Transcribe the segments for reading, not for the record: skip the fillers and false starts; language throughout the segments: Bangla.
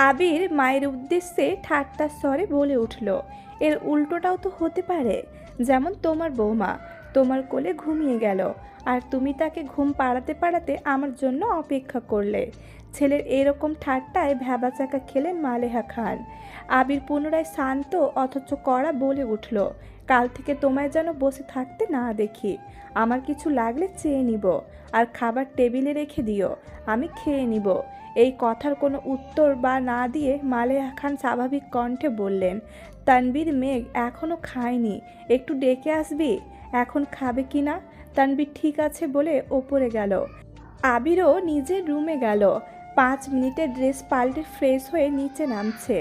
আবির মায়ের উদ্দেশ্যে ঠাট্টার স্বরে বলে উঠল, এর উল্টোটাও তো হতে পারে। যেমন তোমার বৌমা তোমার কোলে ঘুমিয়ে গেল, আর তুমি তাকে ঘুম পাড়াতে পাড়াতে আমার জন্য অপেক্ষা করলে। ছেলের এরকম ঠাট্টায় ভ্যাবাচাকা খেলেন মালেহা খান। আবির পুনরায় শান্ত অথচ কড়া বলে উঠল, কাল থেকে তোমায় যেন বসে থাকতে না দেখি। আমার কিছু লাগলে চেয়ে নিব, আর খাবার টেবিলে রেখে দিও, আমি খেয়ে নিব। এই কথার কোনো উত্তর বা না দিয়ে মালেহা খান স্বাভাবিক কণ্ঠে বললেন, তানবীর, মেঘ এখনও খায়নি, একটু ডেকে আসবি? এখন খাবে কি না? তানবীর ঠিক আছে বলে ওপরে গেল। আবিরও নিজের রুমে গেল। 5 মিনিটে ড্রেস পাল্টে ফ্রেশ হয়ে নিচে নামছে।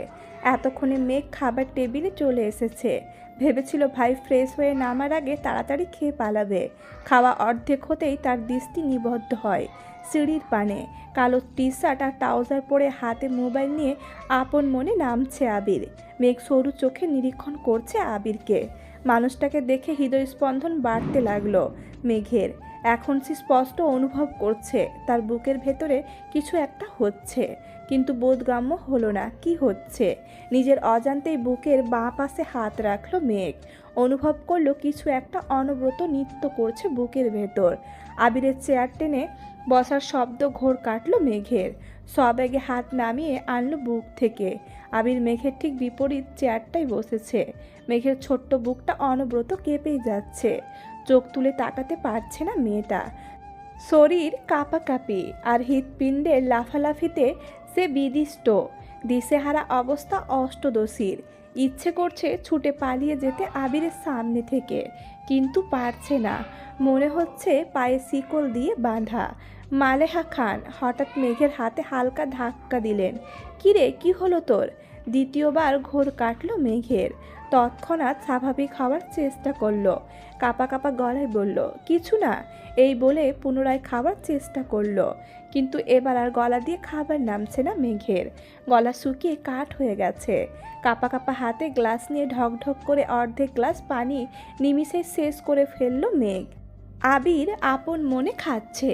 এতক্ষণে মেঘ খাবার টেবিলে চলে এসেছে। ভেবেছিল ভাই ফ্রেশ হয়ে নামার আগে তাড়াতাড়ি খেয়ে পালাবে। খাওয়া অর্ধেক হতেই তার দৃষ্টি নিবদ্ধ হয় সিঁড়ির পানে। কালো টি শার্ট আর ট্রাউজার পরে হাতে মোবাইল নিয়ে আপন মনে নামছে আবির। মেঘ সরু চোখে নিরীক্ষণ করছে আবিরকে। মানুষটাকে দেখে হৃদয়স্পন্দন বাড়তে লাগলো মেঘের। এখন সে স্পষ্ট অনুভব করছে তার বুকের ভেতরে কিছু একটা হচ্ছে, কিন্তু বোধগম্য হলো না কি হচ্ছে। নিজের অজান্তেই বুকের বাঁ পাশে হাত রাখলো মেঘ। অনুভব করলো কিছু একটা অনবরত নৃত্য করছে বুকের ভেতর। আবিরের চেয়ার টেনে বসার শব্দ ঘোর কাটলো মেঘের। সবেগে হাত নামিয়ে আনলো বুক থেকে। আবির মেঘের ঠিক বিপরীত চেয়ারটাই বসেছে। মেঘের ছোট্ট বুকটা অনবরত কেঁপেই যাচ্ছে। চোখ তুলে তাকাতে পারছে না মেয়েটা। শরীর কাঁপাকাঁপি আর হৃৎপিণ্ডের লাফালাফিতে সে বিদিষ্ট। দিশেহারা অবস্থা অষ্টদশীর। ইচ্ছে করছে ছুটে পালিয়ে যেতে আবিরের সামনে থেকে, কিন্তু পারছে না। মনে হচ্ছে পায়ে শিকল দিয়ে বাঁধা। মালেহা খান হঠাৎ মেঘের হাতে হালকা ধাক্কা দিলেন। কিরে, কি হলো তোর? দ্বিতীয়বার ঘোর কাটল মেঘের। তৎক্ষণাৎ স্বাভাবিক হওয়ার চেষ্টা করলো। কাঁপা কাঁপা গলায় বলল, কিছু না। এই বলে পুনরায় খাবার চেষ্টা করলো, কিন্তু এবার আর গলা দিয়ে খাবার নামছে না মেঘের। গলা শুকিয়ে কাঠ হয়ে গেছে। কাঁপা কাঁপা হাতে গ্লাস নিয়ে ঢকঢক করে অর্ধেক গ্লাস পানি নিমিষে শেষ করে ফেলল মেঘ। আবির আপন মনে খাচ্ছে।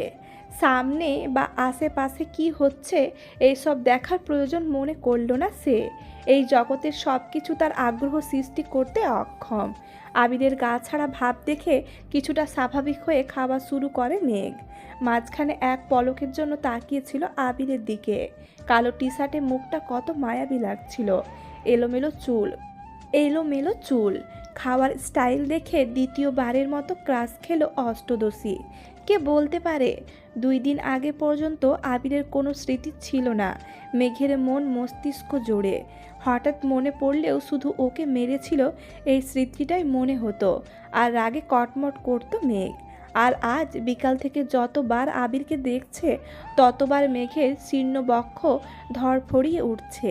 সামনে বা আশেপাশে কি হচ্ছে এইসব দেখার প্রয়োজন মনে করল না সে। এই জগতের সব কিছু তার আগ্রহ সৃষ্টি করতে অক্ষম। আবিরের গা ছাড়া ভাব দেখে কিছুটা স্বাভাবিক হয়ে খাওয়া শুরু করে মেঘ। মাঝখানে এক পলকের জন্য তাকিয়েছিল আবিরের দিকে। কালো টি শার্টে মুখটা কত মায়াবী লাগছিল। এলোমেলো চুল এলোমেলো চুল খাওয়ার স্টাইল দেখে দ্বিতীয়বারের মতো ক্রাশ খেলো অষ্টদশী। কে বলতে পারে 2 দিন আগে পর্যন্ত আবিরের কোনো স্মৃতি ছিল না মেঘের মন মস্তিষ্ক জোড়ে। হঠাৎ মনে পড়লেও শুধু ওকে মেরেছিল এই স্মৃতিটাই মনে হতো, আর রাগে কটমট করতো মেঘ। আর আজ বিকাল থেকে যতবার আবিরকে দেখছে ততবার মেঘের শীর্ণ বক্ষ ধরফড়িয়ে উঠছে।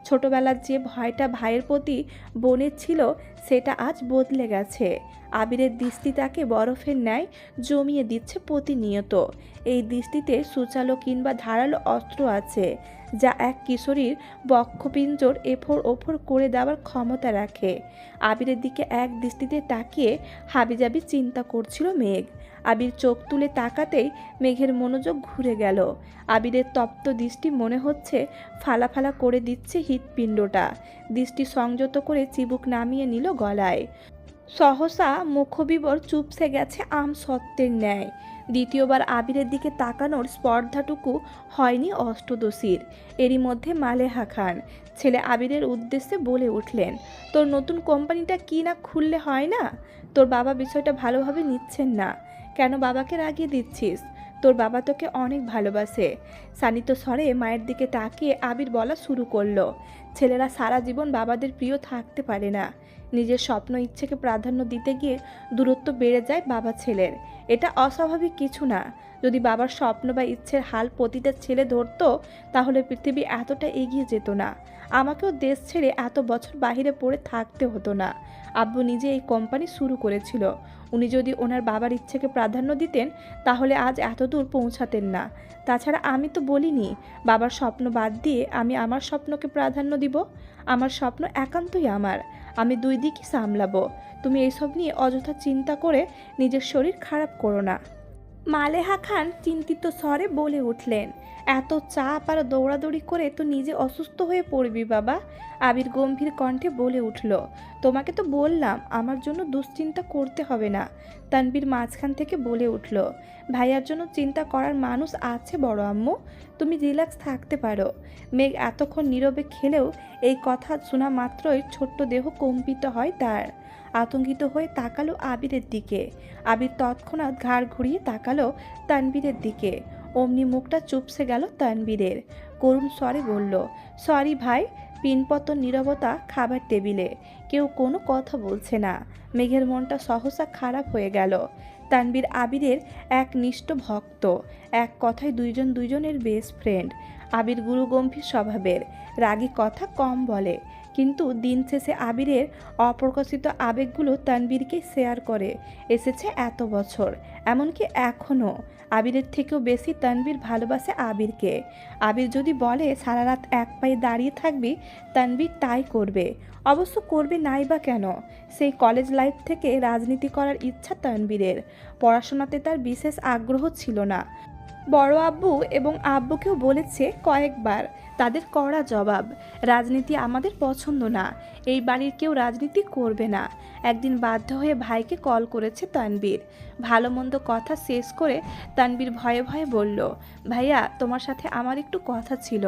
ছোটবেলার যে ভয়টা ভাইয়ের প্রতি বোনের ছিল সেটা আজ বদলে গেছে। আবিরের দৃষ্টি তাকে বরফের ন্যায় জমিয়ে দিচ্ছে প্রতিনিয়ত। এই দৃষ্টিতে সূচালো কিংবা ধারালো অস্ত্র আছে, যা এক কিশোরীর বক্ষপিঞ্জর এফোড় ওফোড় করে দেওয়ার ক্ষমতা রাখে। আবিরের দিকে এক দৃষ্টিতে তাকিয়ে হাবিজাবি চিন্তা করছিল মেঘ। আবির চোখ তুলে তাকাতেই মেঘের মনোযোগ ঘুরে গেল। আবিরের তপ্ত দৃষ্টি মনে হচ্ছে ফালা ফালা করে দিচ্ছে হৃৎপিণ্ডটা। দৃষ্টি সংযত করে চিবুক নামিয়ে নিল গলায়। সহসা মুখবিবর চুপসে গেছে আম সত্ত্বের ন্যায়। দ্বিতীয়বার আবিরের দিকে তাকানোর স্পর্ধাটুকু হয়নি অষ্টদশীর। এরই মধ্যে মালেহা খান ছেলে আবিরের উদ্দেশ্যে বলে উঠলেন, তোর নতুন কোম্পানিটা কি না খুললে হয় না? তোর বাবা বিষয়টা ভালোভাবে নিচ্ছেন না। কেন বাবাকে রাগিয়ে দিচ্ছিস? তোর বাবা তোকে অনেক ভালোবাসে। শানিত স্বরে মায়ের দিকে তাকিয়ে আবির বলা শুরু করলো, ছেলেরা সারা জীবন বাবাদের প্রিয় থাকতে পারে না। নিজের স্বপ্ন ইচ্ছেকে প্রাধান্য দিতে গিয়ে দূরত্ব বেড়ে যায় বাবা ছেলের। এটা অস্বাভাবিক কিছু না। যদি বাবার স্বপ্ন বা ইচ্ছের হাল প্রতিটা ছেলে ধরতো তাহলে পৃথিবী এতটা এগিয়ে যেত না। আমাকেও দেশ ছেড়ে এত বছর বাইরে পড়ে থাকতে হতো না। আব্বু নিজে এই কোম্পানি শুরু করেছিল। উনি যদি ওনার বাবার ইচ্ছেকে প্রাধান্য দিতেন তাহলে আজ এত দূর পৌঁছাতেন না। তাছাড়া আমি তো বলিনি বাবার স্বপ্ন বাদ দিয়ে আমি আমার স্বপ্নকে প্রাধান্য দিব। আমার স্বপ্ন একান্তই আমার। আমি 2 দিকই সামলাবো। তুমি এইসব নিয়ে অযথা চিন্তা করে নিজের শরীর খারাপ করো না। মালেহা খান চিন্তিত স্বরে বলে উঠলেন, এত চাপ আর দৌড়াদৌড়ি করে তো নিজে অসুস্থ হয়ে পড়বি বাবা। আবির গম্ভীর কণ্ঠে বলে উঠল, তোমাকে তো বললাম আমার জন্য দুশ্চিন্তা করতে হবে না। তানবীর মাঝখান থেকে বলে উঠল, ভাইয়ার জন্য চিন্তা করার মানুষ আছে বড় আম্মু, তুমি রিল্যাক্স থাকতে পারো। মেঘ এতক্ষণ নীরবে খেলেও এই কথা শোনা মাত্রই ছোট্ট দেহ কম্পিত হয় তার। আতঙ্কিত হয়ে তাকালো আবিরের দিকে। আবির তৎক্ষণাৎ ঘাড় ঘুরিয়ে তাকালো তানবীরের দিকে। অমনি মুখটা চুপসে গেল তানবীরের। করুণ স্বরে বলল, সরি ভাই। পিনপতন নীরবতা খাবার টেবিলে, কেউ কোনো কথা বলছে না। মেঘের মনটা সহসা খারাপ হয়ে গেল। তানবীর আবিরের একনিষ্ঠ ভক্ত, এক কথায় দুইজন দুইজনের বেস্ট ফ্রেন্ড। আবির গুরুগম্ভীর স্বভাবের, রাগী কথা কম বলে, কিন্তু দিন শেষে আবিরের অপ্রকাশিত আবেগগুলো তানবীরকে শেয়ার করে এসেছে এত বছর। এমনকি এখনও আবিরের থেকেও বেশি তানবীর ভালোবাসে আবিরকে। আবির যদি বলে সারা রাত এক পায়ে দাঁড়িয়ে থাকবি, তানবীর তাই করবে। অবশ্য করবে নাই বা কেন, সেই কলেজ লাইফ থেকে রাজনীতি করার ইচ্ছা তানবীরের। পড়াশোনাতে তার বিশেষ আগ্রহ ছিল না। বড় আব্বু এবং আব্বুকেও বলেছে কয়েকবার, তাদের কড়া জবাব, রাজনীতি আমাদের পছন্দ না, এই বাড়ির কেউ রাজনীতি করবে না। একদিন বাধ্য হয়ে ভাইকে কল করেছে তানবীর। ভালো মন্দ কথা শেষ করে তানবীর ভয়ে ভয়ে বলল, ভাইয়া তোমার সাথে আমার একটু কথা ছিল।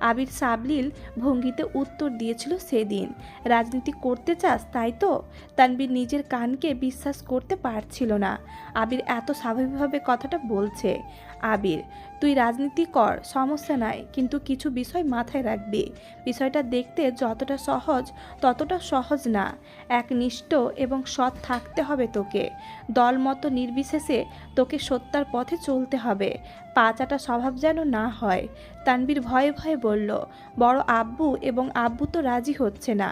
আবির সাবলীল ভঙ্গিতে উত্তর দিয়েছিল সেদিন, রাজনীতি করতে চাস তাই তো? তানবীর নিজের কানকে বিশ্বাস করতে পারছিল না। আবির এত স্বাভাবিকভাবে কথাটা বলছে। আবির, তুই রাজনীতি কর, সমস্যা নাই, কিন্তু কিছু বিষয় মাথায় রাখবি। বিষয়টা দেখতে যতটা সহজ ততটা সহজ না। একনিষ্ঠ এবং সৎ থাকতে হবে তোকে। দলমত নির্বিশেষে তোকে সত্যার পথে চলতে হবে। পাচাটা স্বভাব যেন না হয়। তানবীর ভয়ে ভয়ে বলল, বড় আব্বু এবং আব্বু তো রাজি হচ্ছে না।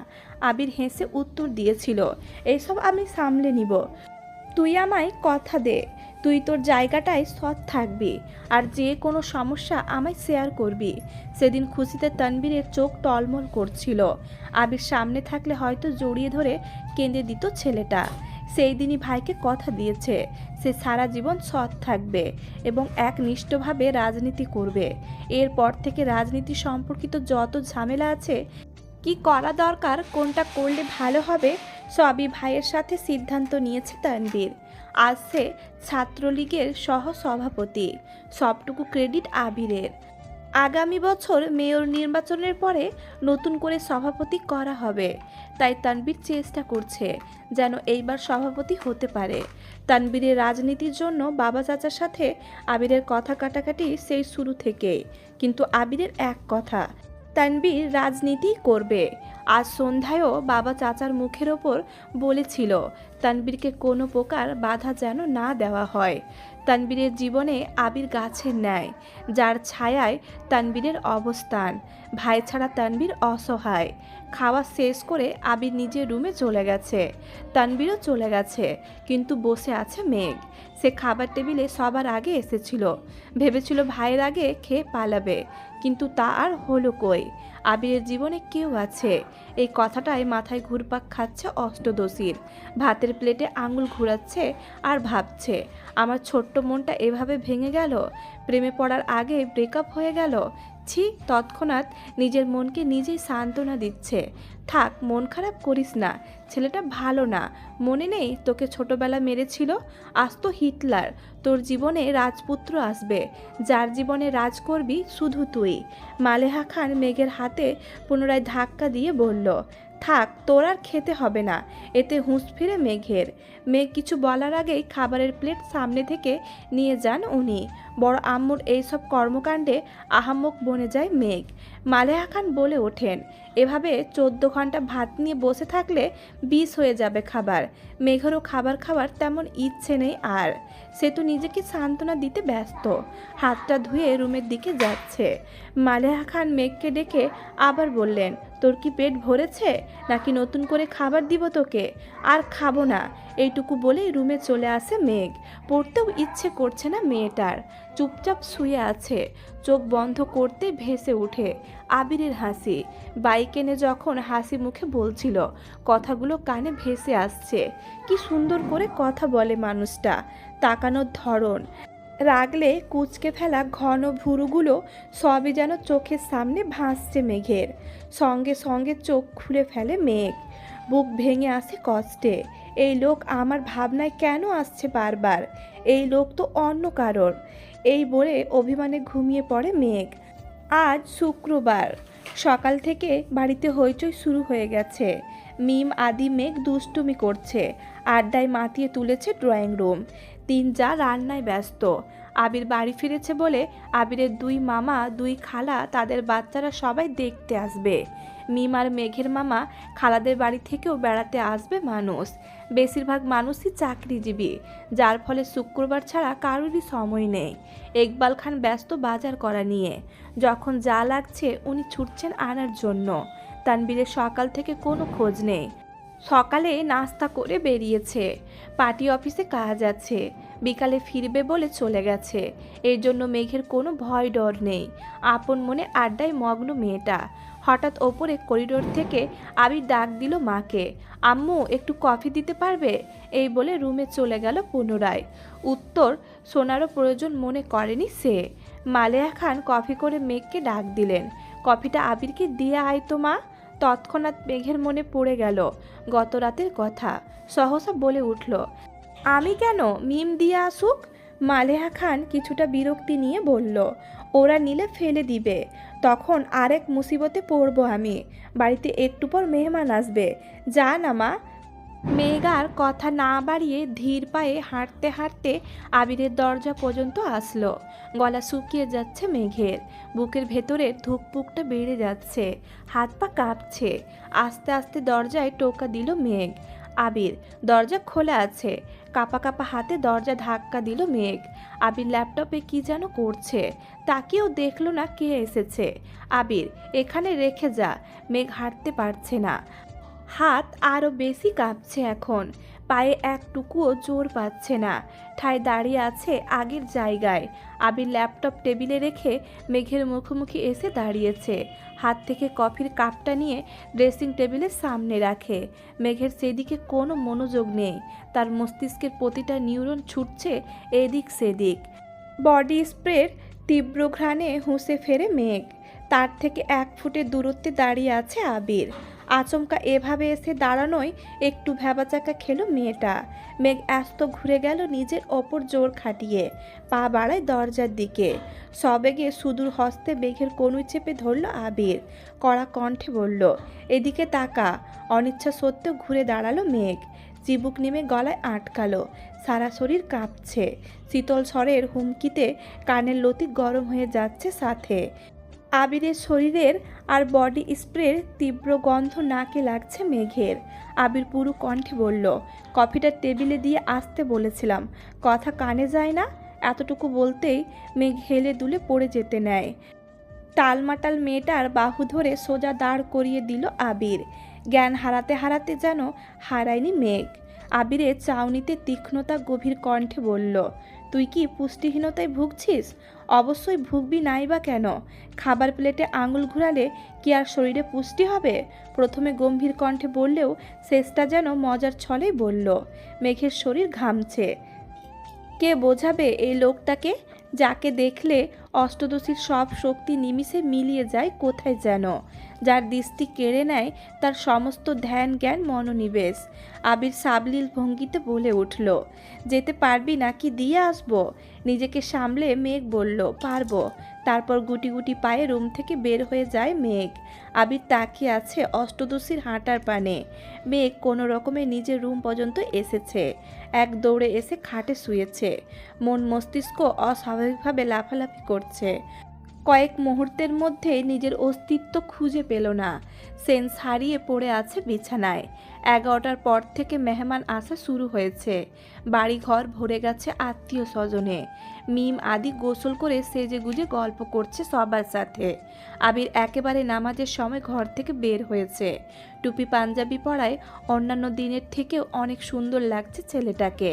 আবির হেসে উত্তর দিয়েছিল, এইসব আমি সামলে নিব, তুই আমায় কথা দে, তুই তোর জায়গাটায় সৎ থাকবি, আর যে কোনো সমস্যা আমায় শেয়ার করবি। সেদিন খুশিতে তানবীরের চোখ টলমল করছিল। আবির সামনে থাকলে হয়তো জড়িয়ে ধরে কেঁদে দিত ছেলেটা। সেই দিনই ভাইকে কথা দিয়েছে, সে সারা জীবন সৎ থাকবে এবং একনিষ্ঠভাবে রাজনীতি করবে। এরপর থেকে রাজনীতি সম্পর্কিত যত ঝামেলা আছে, কি করা দরকার, কোনটা করলে ভালো হবে, সবই ভাইয়ের সাথে সিদ্ধান্ত নিয়েছে তানবীর। আজ সে ছাত্রলীগের সহ সভাপতি। সবটুকু ক্রেডিট আবিরের। আগামী বছর মেয়র নির্বাচনের পরে নতুন করে সভাপতি করা হবে, তাই তানবীর চেষ্টা করছে যেন এইবার সভাপতি হতে পারে। তানবীরের রাজনীতির জন্য বাবা চাচার সাথে আবিরের কথা কাটাকাটি সেই শুরু থেকেই, কিন্তু আবিরের এক কথা, তানবীর রাজনীতি করবে। আজ সন্ধ্যায়ও বাবা চাচার মুখের ওপর বলেছিল তানবীরকে কোনো প্রকার বাধা যেন না দেওয়া হয়। তানবীরের জীবনে আবির গাছের ন্যায়, যার ছায়ায় তানবীরের অবস্থান। ভাই ছাড়া তানবীর অসহায়। খাওয়া শেষ করে আবির নিজের রুমে চলে গেছে। তানবীরও চলে গেছে, কিন্তু বসে আছে মেঘ। সে খাবার টেবিলে সবার আগে এসেছিল, ভেবেছিল ভাইয়ের আগে খেয়ে পালাবে, কিন্তু তা আর হলো কই। আবিরের জীবনে কেউ আছে, এই কথাটাই মাথায় ঘুরপাক খাচ্ছে অষ্টদশীর। ভাতের প্লেটে আঙুল ঘুরাচ্ছে আর ভাবছে, আমার ছোট্ট মনটা এভাবে ভেঙে গেল, প্রেমে পড়ার আগে ব্রেকআপ হয়ে গেল। ছি, তৎক্ষণাৎ নিজের মনকে নিজেই সান্ত্বনা দিচ্ছে, থাক মন খারাপ করিস না, ছেলেটা ভালো না। মনে নেই তোকে ছোটবেলা মেরেছিল? আজ তো হিটলার। তোর জীবনে রাজপুত্র আসবে, যার জীবনে রাজ করবি শুধু তুই। মালেহা খান মেঘের হাতে পুনরায় ধাক্কা দিয়ে বলল, থাক তোর আর খেতে হবে না। এতে হুঁশ ফিরে মেঘের। মেঘ কিছু বলার আগেই খাবারের প্লেট সামনে থেকে নিয়ে যান উনি। বড় আম্মুর এইসব কর্মকাণ্ডে আহাম্মক বনে যায় মেঘ। মালেহা খান বলে ওঠেন, এভাবে 14 ঘন্টা ভাত নিয়ে বসে থাকলে বিষ হয়ে যাবে খাবার। মেঘেরও খাবার খাওয়ার তেমন ইচ্ছে নেই আর, সে তো নিজেকে সান্ত্বনা দিতে ব্যস্ত। হাতটা ধুয়ে রুমের দিকে যাচ্ছে। মালেহা খান মেঘকে ডেকে আবার বললেন, তোর কি পেট ভরেছে, নাকি নতুন করে খাবার দিব তোকে? আর খাবো না, এইটুকু বলেই রুমে চলে আসে মেঘ। পড়তেও ইচ্ছে করছে না মেয়েটার, চুপচাপ শুয়ে আছে। চোখ বন্ধ করতে ভেসে উঠে আবিরের হাসি। বাইক এনে যখন হাসি মুখে বলছিল, কথাগুলো কানে ভেসে আসছে। কি সুন্দর করে কথা বলে মানুষটা, তাকানোর ধরন, রাগলে কুঁচকে ফেলা ঘন ভুরুগুলো সবই যেন চোখের সামনে ভাসছে মেঘের। সঙ্গে সঙ্গে চোখ খুলে ফেলে মেঘ। বুক ভেঙে আসে কষ্টে। এই লোক আমার ভাবনায় কেন আসছে বারবার? এই লোক তো অন্য কারোর। এই বলে অভিমানে ঘুমিয়ে পড়ে মেঘ। আজ শুক্রবার সকাল থেকে বাড়িতে হইচই শুরু হয়ে গেছে। মিম আদি মেঘ দুষ্টুমি করছে। আড্ডায় মাতিয়ে তুলেছে ড্রয়িং রুম। তিন যা রান্নায় ব্যস্ত। আবির বাড়ি ফিরেছে বলে আবিরের দুই মামা দুই খালা তাদের বাচ্চারা সবাই দেখতে আসবে। মিম আর মেঘের মামা খালাদের বাড়ি থেকেও বেড়াতে আসবে মানুষ। বেশিরভাগ মানুষই চাকরিজীবী, যার ফলে শুক্রবার ছাড়া কারোরই সময় নেই। ইকবাল খান ব্যস্ত বাজার করা নিয়ে। যখন যা লাগছে উনি ছুটছেন আনার জন্য। তানবীরের সকাল থেকে কোনো খোঁজ নেই। সকালে নাস্তা করে বেরিয়েছে, পার্টি অফিসে কাজ আছে, বিকালে ফিরবে বলে চলে গেছে। এর জন্য মেঘের কোনো ভয় ডর নেই। আপন মনে আড্ডায় মগ্ন মেয়েটা। হঠাৎ ওপরে করিডোর থেকে আবির ডাক দিল মাকে, আম্মু একটু কফি দিতে পারবে? এই বলে রুমে চলে গেল পুনরায়। উত্তর শোনারও প্রয়োজন মনে করেনি সে। মালেহা খান কফি করে মেঘকে ডাক দিলেন, কফিটা আবিরকে দিয়ে আয় তো মা। তৎক্ষণাৎ মেঘের মনে পড়ে গেল গত রাতের কথা। সহসা বলে উঠল, আমি কেন? মিম দিয়ে আসুক। মালেহা খান কিছুটা বিরক্তি নিয়ে বলল, ওরা নিলে ফেলে দিবে, তখন আরেক মুসিবতে পড়ব আমি। বাড়িতে একটু পর মেহমান আসবে, যা না মা। মেঘ আর কথা না বাড়িয়ে ধীর পায়ে হাঁটতে হাঁটতে আবিরের দরজা পর্যন্ত আসলো। গলা শুকিয়ে যাচ্ছে মেঘের, বুকের ভেতরের ধুকপুকটা বেড়ে যাচ্ছে, হাত পা কাঁপছে। আস্তে আস্তে দরজায় টোকা দিল মেঘ। আবির, দরজা খোলা আছে। কাপা কাপা হাতে দরজা ধাক্কা দিল মেঘ। আবির ল্যাপটপে কি যেন করছে, তাকেও দেখলো না কে এসেছে। আবির, এখানে রেখে যা। মেঘ হাঁটতে পারছে না, হাত আরও বেশি কাঁপছে এখন। পায়ে একটুকুও জোর পাচ্ছে না, ঠায় দাঁড়িয়ে আছে আগের জায়গায়। আবির ল্যাপটপ টেবিলে রেখে মেঘের মুখোমুখি এসে দাঁড়িয়েছে। হাত থেকে কফির কাপটা নিয়ে ড্রেসিং টেবিলের সামনে রাখে। মেঘের সেদিকে কোনো মনোযোগ নেই। তার মস্তিষ্কের প্রতিটা নিউরন ছুটছে এদিক সেদিক। বডি স্প্রের তীব্র ঘ্রাণে হুঁসে ফেরে মেঘ। তার থেকে 1 ফুটের দূরত্বে দাঁড়িয়ে আছে আবির। আচমকা এভাবে এসে দাঁড়ানোয় একটু ভ্যাবাচাকা খেলো মেয়েটা। মেঘ ব্যস্ত ঘুরে গেল নিজের ওপর জোর খাটিয়ে, পা বাড়ায় দরজার দিকে। সবেগে সুদূর হস্তে মেঘের কনুই চেপে ধরল আবির। কড়া কণ্ঠে বলল, এদিকে তাকা। অনিচ্ছা সত্ত্বেও ঘুরে দাঁড়ালো মেঘ। চিবুক নেমে গলায় আটকালো, সারা শরীর কাঁপছে। শীতল স্বরের হুমকিতে কানের লতি গরম হয়ে যাচ্ছে সাথে। আবিরের শরীরের আর বডি স্প্রের তীব্র গন্ধ নাকে লাগছে মেঘের। আবির পুরো কণ্ঠে বলল, কফিটা টেবিলে দিয়ে আসতে বলেছিলাম, কথা কানে যায় না? এতটুকু বলতেই মেঘ হেলে দুলে পড়ে যেতে নেয়। টালমাটাল মেয়েটার বাহু ধরে সোজা দাঁড় করিয়ে দিল আবির। জ্ঞান হারাতে হারাতে যেন হারায়নি মেঘ। আবিরের চাউনিতে তীক্ষ্ণতা গভীর কণ্ঠে বলল, তুই কি পুষ্টিহীনতায় ভুগছিস? অবশ্যই ভুগবি, নাই বা কেন? খাবার প্লেটে আঙুল ঘুরালে কি আর শরীরে পুষ্টি হবে? প্রথমে গম্ভীর কণ্ঠে বললেও শেষটা যেন মজার ছলেই বলল। মেঘের শরীর ঘামছে। কে বোঝাবে এই লোকটাকে, যাকে দেখলে অষ্টদশীর সব শক্তি নিমিষে মিলিয়ে যায় কোথায় যেন, যার দৃষ্টি কেড়ে নেয় তার সমস্ত ধ্যান জ্ঞান মনোনিবেশ। আবির সাবলীল ভঙ্গিতে বলে উঠল, যেতে পারবি নাকি দিয়ে আসবো? নিজেকে সামলে মেঘ বলল, পারবো। তারপর গুটি গুটি পায়ে রুম থেকে বের হয়ে যায় মেঘ। আবির তাকিয়ে আছে অষ্টদশীর হাঁটার পানে। মেঘ কোনো রকমে নিজের রুম পর্যন্ত এসেছে। এক দৌড়ে এসে খাটে শুয়েছে। মন মস্তিষ্ক অস্বাভাবিকভাবে লাফালাফি করছে। কয়েক মুহূর্তের মধ্যেই নিজের অস্তিত্ব খুঁজে পেল না। সেন্স হারিয়ে পড়ে আছে বিছানায়। 11টার পর থেকে মেহমান আসা শুরু হয়েছে। বাড়িঘর ভরে গেছে আত্মীয় স্বজনে। মিম আদি গোসল করে সেজেগুজে গল্প করছে সবার সাথে। আবির একেবারে নামাজের সময় ঘর থেকে বের হয়েছে। টুপি পাঞ্জাবি পরায় অন্যান্য দিনের থেকেও অনেক সুন্দর লাগছে ছেলেটাকে।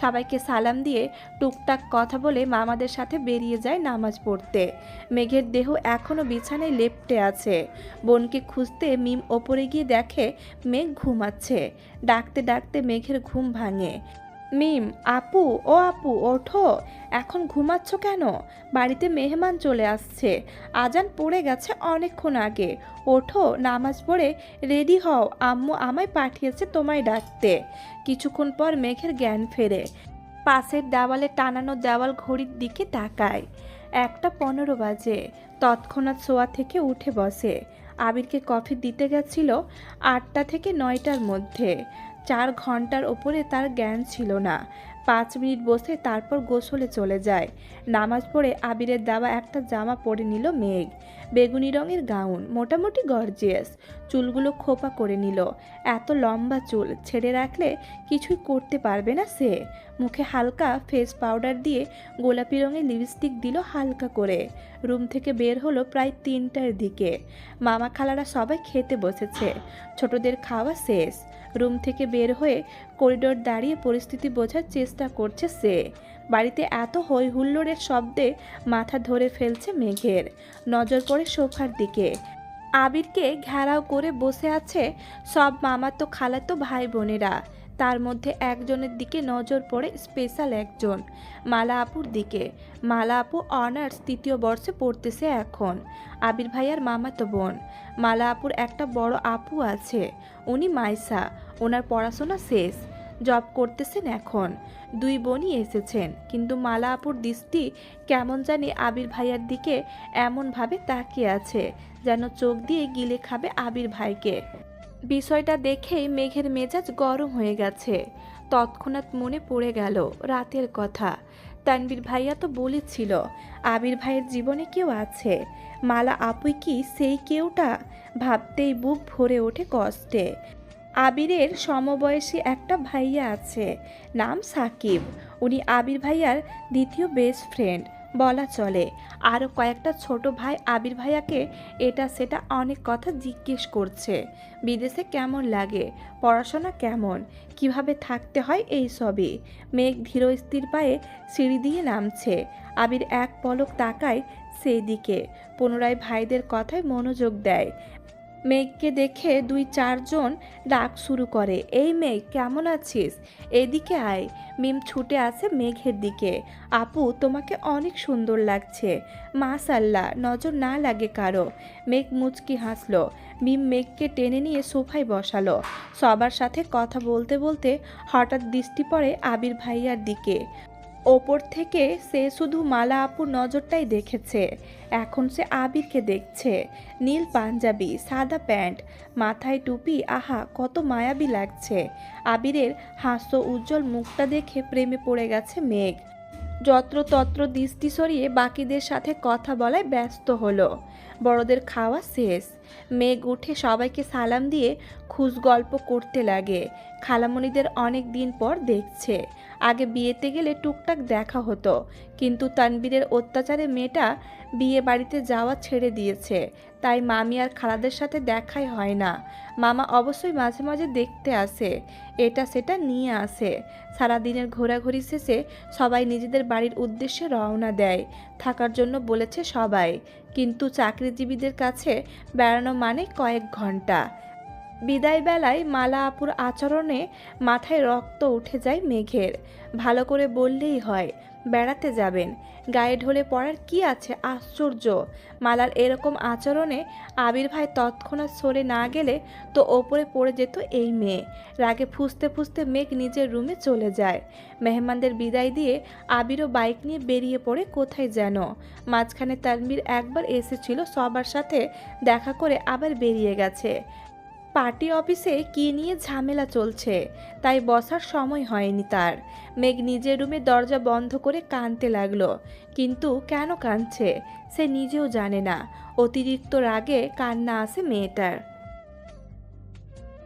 সবাইকে সালাম দিয়ে টুকটাক কথা বলে মামাদের সাথে বেরিয়ে যায় নামাজ পড়তে। মেঘের দেহ এখনও বিছানায় লেপ্টে আছে। বোনকে খুঁজতে মিম ওপরে গিয়ে দেখে মেঘ ঘুমাচ্ছে। ডাকতে ডাকতে মেঘের ঘুম ভাঙে। মিম, আপু, ও আপু ওঠো, এখন ঘুমাচ্ছ কেন? বাড়িতে মেহমান চলে আসছে, আজান পড়ে গেছে অনেকক্ষণ আগে। ওঠো, নামাজ পড়ে রেডি হও, আম্মু আমায় পাঠিয়েছে তোমায় ডাকতে। কিছুক্ষণ পর মেঘের জ্ঞান ফেরে, পাশের দেওয়ালে টানানো দেওয়াল ঘড়ির দিকে তাকায়। 1:15 বাজে। তৎক্ষণাৎ শোয়া থেকে উঠে বসে। আবিরকে কফি দিতে গেছিল 8টা থেকে 9টার মধ্যে। 4 ঘন্টার ওপরে তার জ্ঞান ছিল না। 5 মিনিট বসে তারপর গোসলে চলে যায়। নামাজ পড়ে আবিরের দেওয়া একটা জামা পরে নিল মেঘ। বেগুনি রঙের গাউন, মোটামুটি গর্জিয়াস। চুলগুলো খোপা করে নিল। এত লম্বা চুল ছেড়ে রাখলে কিছুই করতে পারবে না সে। মুখে হালকা ফেস পাউডার দিয়ে গোলাপি রঙের লিপস্টিক দিল হালকা করে। রুম থেকে বের হলো প্রায় 3টার দিকে। মামা খালারা সবাই খেতে বসেছে। ছোটদের খাওয়া শেষ। রুম থেকে বের হয়ে করিডোর দাঁড়িয়ে পরিস্থিতি বোঝার চেষ্টা করছে সে। বাড়িতে এত হই হুল্লোড়ের শব্দে মাথা ধরে ফেলছে মেঘের। নজর পড়ে সোফার দিকে। আবিরকে ঘেরাও করে বসে আছে সব মামাতো খালাতো ভাই বোনেরা। তার মধ্যে একজনের দিকে নজর পড়ে, স্পেশাল একজন, মালা আপুর দিকে। মালা আপু অনার্স 3য় বর্ষে পড়তেছে এখন। আবির ভাইয়ার মামাতো বোন। মালা আপুর একটা বড় আপু আছে, উনি মাইসা। ওনার পড়াশোনা শেষ, জব করতেছেন এখন। 2 বোনই এসেছেন, কিন্তু মালা আপুর দৃষ্টি কেমন জানি আবির ভাইয়ার দিকে এমনভাবে তাকিয়ে আছে যেন চোখ দিয়ে গিলে খাবে আবির ভাইকে। বিষয়টা দেখেই মেঘের মেজাজ গরম হয়ে গেছে। তৎক্ষণাৎ মনে পড়ে গেল রাতের কথা। তানবীর ভাইয়া তো বলেছিল আবির ভাইয়ের জীবনে কেউ আছে। মালা আপুই কি সেই কেউটা? ভাবতেই বুক ভরে ওঠে কষ্টে। আবিরের সমবয়সী একটা ভাইয়া আছে, নাম সাকিব। উনি আবির ভাইয়ার দ্বিতীয় বেস্ট ফ্রেন্ড বলা চলে। আরও কয়েকটা ছোট ভাই আবির ভাইয়াকে এটা সেটা অনেক কথা জিজ্ঞেস করছে। বিদেশে কেমন লাগে, পড়াশোনা কেমন, কিভাবে থাকতে হয়, এই সবই। মেঘ ধীর স্থির পায়ে সিঁড়ি দিয়ে নামছে। আবির এক পলক তাকায় সেই দিকে, পুনরায় ভাইদের কথায় মনোযোগ দেয়। মেঘকে দেখে 2-4 জন ডাক শুরু করে, এই মেঘ কেমন আছিস, এদিকে আয়। মিম ছুটে আসে মেঘের দিকে, আপু তোমাকে অনেক সুন্দর লাগছে, মাশাআল্লাহ, নজর না লাগে কারো। মেঘ মুচকি হাসলো। মিম মেঘকে টেনে নিয়ে সোফায় বসালো। সবার সাথে কথা বলতে বলতে হঠাৎ দৃষ্টি পড়ে আবির ভাইয়ার দিকে। ওপর থেকে সে শুধু মালা আপুর নজরটাই দেখেছে, এখন সে আবিরকে দেখছে। নীল পাঞ্জাবি, সাদা প্যান্ট, মাথায় টুপি, আহা কত মায়াবী লাগছে। আবিরের হাস্য উজ্জ্বল মুখটা দেখে প্রেমে পড়ে গেছে মেঘ। যত্রতত্র দৃষ্টি সরিয়ে বাকিদের সাথে কথা বলায় ব্যস্ত হলো। বড়দের খাওয়া শেষ। মেঘ উঠে সবাইকে সালাম দিয়ে খুশ গল্প করতে লাগে। খালামণিদের অনেক দিন পর দেখছে। আগে বিয়েতে গেলে টুকটাক দেখা হতো, কিন্তু তানবীরের অত্যাচারে মেয়েটা বিয়ে বাড়িতে যাওয়া ছেড়ে দিয়েছে। তাই মামি আর খালাদের সাথে দেখাই হয় না। মামা অবশ্যই মাঝে মাঝে দেখতে আসে, এটা সেটা নিয়ে আসে। সারাদিনের ঘোরাঘুরি শেষে সবাই নিজেদের বাড়ির উদ্দেশ্যে রওনা দেয়। থাকার জন্য বলেছে সবাই, কিন্তু চাকরিজীবীদের কাছে বেড়ানো মানে কয়েক ঘন্টা। বিদায় বেলায় মালা আপুর আচরণে মাথায় রক্ত উঠে যায় মেঘের। ভালো করে বললেই হয় বেড়াতে যাবেন, গায়ে ঢলে পড়ার কি আছে, আশ্চর্য। মালার এরকম আচরণে আবির ভাই তৎক্ষণাৎ সরে না গেলে তো ওপরে পড়ে যেত এই মেয়ে। রাগে ফুঁসতে ফুঁসতে মেঘ নিজের রুমে চলে যায়। মেহমানদের বিদায় দিয়ে আবিরও বাইক নিয়ে বেরিয়ে পড়ে কোথায় যেন। মাঝখানে তানবীর একবার এসেছিল, সবার সাথে দেখা করে আবার বেরিয়ে গেছে। পার্টি অফিসে কী নিয়ে ঝামেলা চলছে, তাই বসার সময় হয়নি তার। মেঘ নিজের রুমে দরজা বন্ধ করে কাঁদতে লাগলো, কিন্তু কেন কাঁদছে সে নিজেও জানে না। অতিরিক্ত রাগে কান্না আসে মেয়েটার।